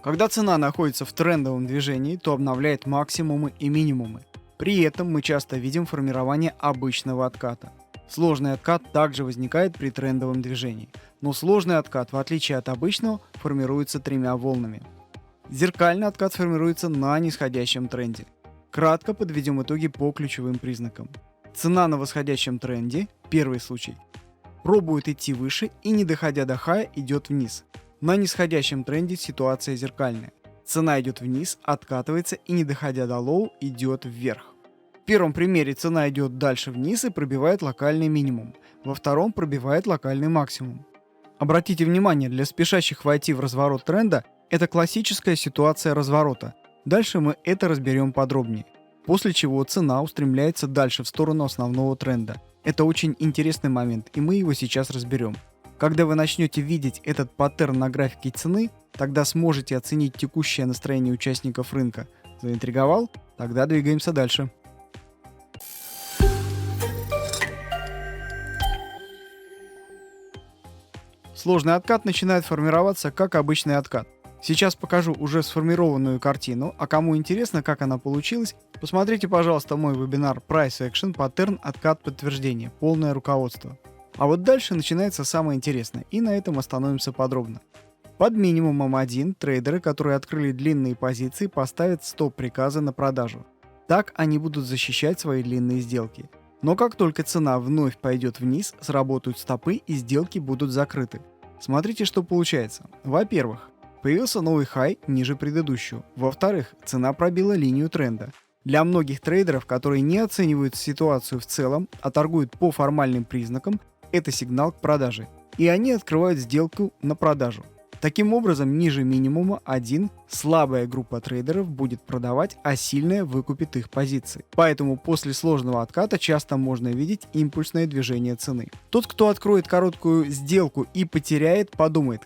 Когда цена находится в трендовом движении, то обновляет максимумы и минимумы. При этом мы часто видим формирование обычного отката. Сложный откат также возникает при трендовом движении, но сложный откат, в отличие от обычного, формируется тремя волнами. Зеркальный откат формируется на нисходящем тренде. Кратко подведем итоги по ключевым признакам. Цена на восходящем тренде, первый случай, пробует идти выше и, не доходя до хая, идет вниз. На нисходящем тренде ситуация зеркальная. Цена идет вниз, откатывается и, не доходя до лоу, идет вверх. В первом примере цена идет дальше вниз и пробивает локальный минимум. Во втором пробивает локальный максимум. Обратите внимание, для спешащих войти в разворот тренда это классическая ситуация разворота. Дальше мы это разберем подробнее. После чего цена устремляется дальше в сторону основного тренда. Это очень интересный момент, и мы его сейчас разберем. Когда вы начнете видеть этот паттерн на графике цены, тогда сможете оценить текущее настроение участников рынка. Заинтриговал? Тогда двигаемся дальше. Сложный откат начинает формироваться как обычный откат. Сейчас покажу уже сформированную картину, а кому интересно, как она получилась, посмотрите, пожалуйста, мой вебинар Price Action Pattern Откат Подтверждение. Полное руководство. А вот дальше начинается самое интересное, и на этом остановимся подробно. Под минимумом 1 трейдеры, которые открыли длинные позиции, поставят стоп-приказы на продажу. Так они будут защищать свои длинные сделки. Но как только цена вновь пойдет вниз, сработают стопы и сделки будут закрыты. Смотрите, что получается. Во-первых, появился новый хай ниже предыдущего. Во-вторых, цена пробила линию тренда. Для многих трейдеров, которые не оценивают ситуацию в целом, а торгуют по формальным признакам, это сигнал к продаже. И они открывают сделку на продажу. Таким образом, ниже минимума 1 слабая группа трейдеров будет продавать, а сильная выкупит их позиции. Поэтому после сложного отката часто можно видеть импульсное движение цены. Тот, кто откроет короткую сделку и потеряет, подумает: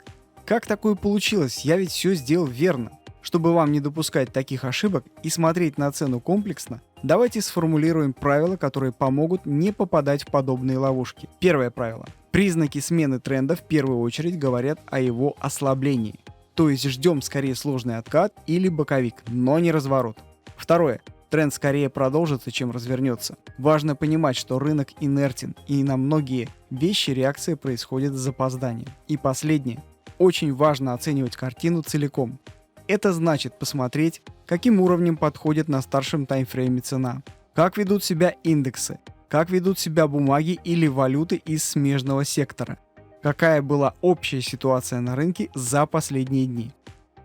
как такое получилось? Я ведь все сделал верно. Чтобы вам не допускать таких ошибок и смотреть на цену комплексно, давайте сформулируем правила, которые помогут не попадать в подобные ловушки. Первое правило. Признаки смены тренда в первую очередь говорят о его ослаблении. То есть ждем скорее сложный откат или боковик, но не разворот. Второе. Тренд скорее продолжится, чем развернется. Важно понимать, что рынок инертен, и на многие вещи реакция происходит с запозданием. И последнее. Очень важно оценивать картину целиком. Это значит посмотреть, каким уровнем подходит на старшем таймфрейме цена, как ведут себя индексы, как ведут себя бумаги или валюты из смежного сектора, какая была общая ситуация на рынке за последние дни.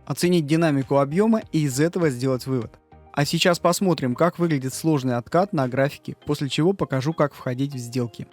Оценить динамику объема и из этого сделать вывод. А сейчас посмотрим, как выглядит сложный откат на графике, после чего покажу, как входить в сделки.